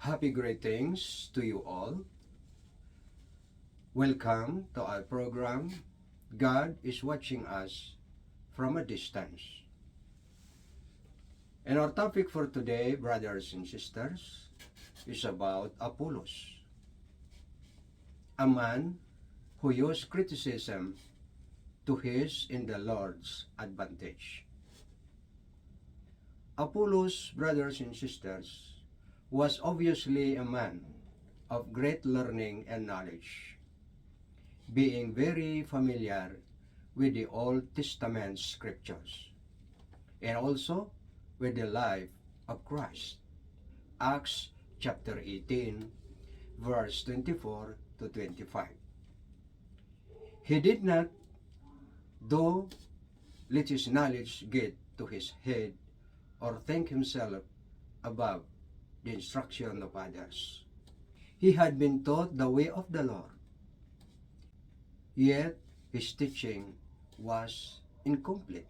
Happy greetings to you all. Welcome to our program, God is Watching Us from a Distance. And our topic for today, brothers and sisters, is about Apollos, a man who used criticism to his and the Lord's advantage. Apollos, brothers and sisters, was obviously a man of great learning and knowledge, being very familiar with the Old Testament scriptures and also with the life of Christ. Acts chapter 18, verse 24 to 25. He did not, though, let his knowledge get to his head or think himself above the instruction of others. He had been taught the way of the Lord, yet his teaching was incomplete,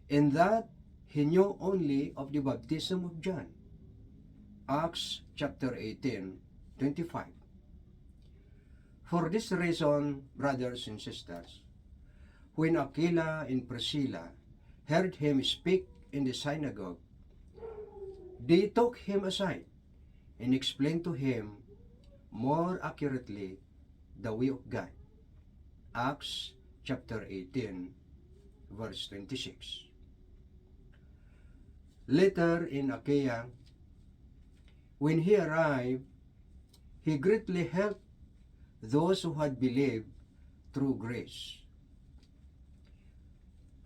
in that he knew only of the baptism of John. Acts chapter 18, 25. For this reason, brothers and sisters, when Aquila and Priscilla heard him speak in the synagogue, they took him aside and explained to him more accurately the way of God. Acts chapter 18, verse 26. Later in Achaia, when he arrived, he greatly helped those who had believed through grace.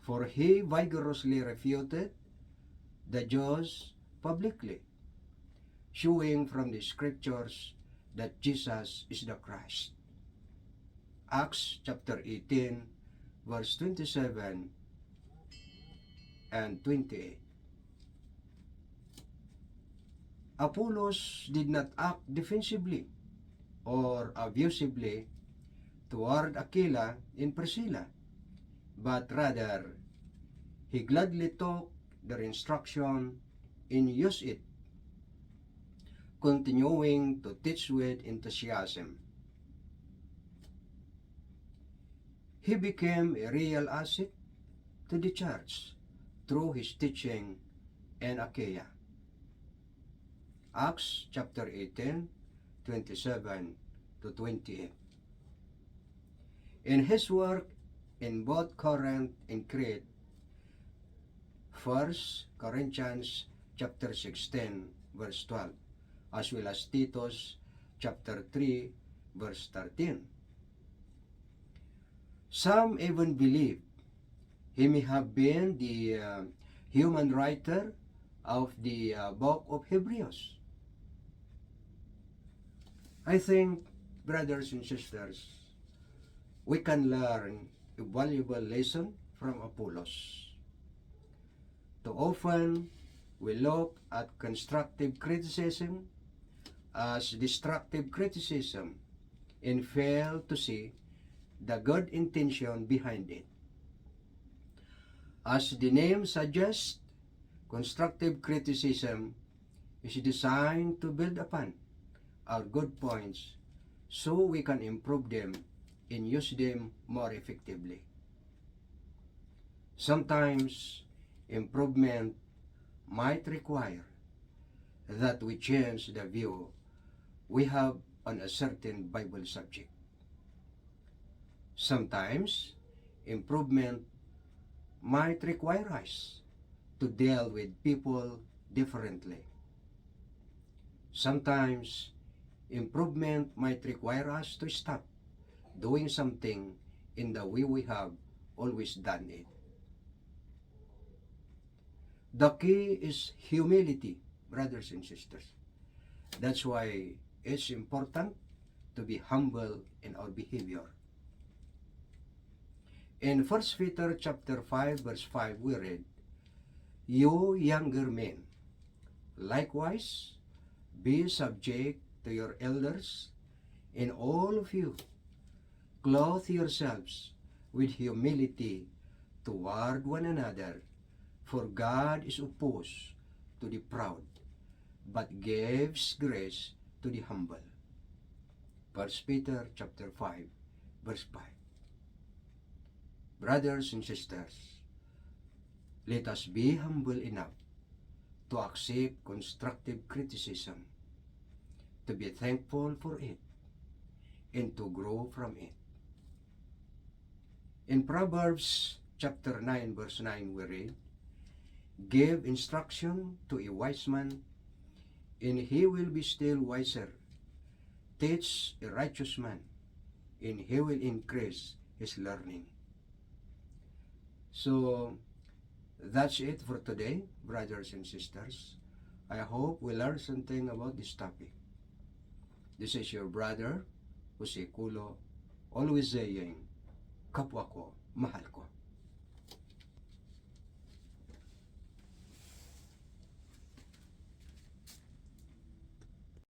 For he vigorously refuted the Jews publicly, showing from the scriptures that Jesus is the Christ. Acts chapter 18, verse 27 and 28. Apollos did not act defensively or abusively toward Aquila and Priscilla, but rather he gladly took their instruction and used it, continuing to teach with enthusiasm. He became a real asset to the church through his teaching in Achaia. Acts chapter 18, 27 to 28. In his work in both Corinth and Crete, 1 Corinthians chapter 16, verse 12, as well as Titus chapter 3, verse 13. Some even believe he may have been the human writer of the book of Hebrews. I think, brothers and sisters, we can learn a valuable lesson from Apollos. Too often, we look at constructive criticism as destructive criticism and fail to see the good intention behind it. As the name suggests, constructive criticism is designed to build upon our good points so we can improve them and use them more effectively. Sometimes, improvement might require that we change the view we have on a certain Bible subject. Sometimes, improvement might require us to deal with people differently. Sometimes, improvement might require us to stop doing something in the way we have always done it. The key is humility, brothers and sisters. That's why it's important to be humble in our behavior. In 1 Peter chapter 5, verse 5, we read, "You younger men, likewise, be subject to your elders, and all of you, clothe yourselves with humility toward one another, for God is opposed to the proud, but gives grace to the humble. 1 Peter chapter 5, verse 5. Brothers and sisters, let us be humble enough to accept constructive criticism, to be thankful for it, and to grow from it. In Proverbs chapter 9, verse 9, we read, "Give instruction to a wise man, and he will be still wiser. Teach a righteous man, and he will increase his learning." So, that's it for today, brothers and sisters. I hope we learned something about this topic. This is your brother, Jose Culo, always saying, kapwa ko, mahal ko.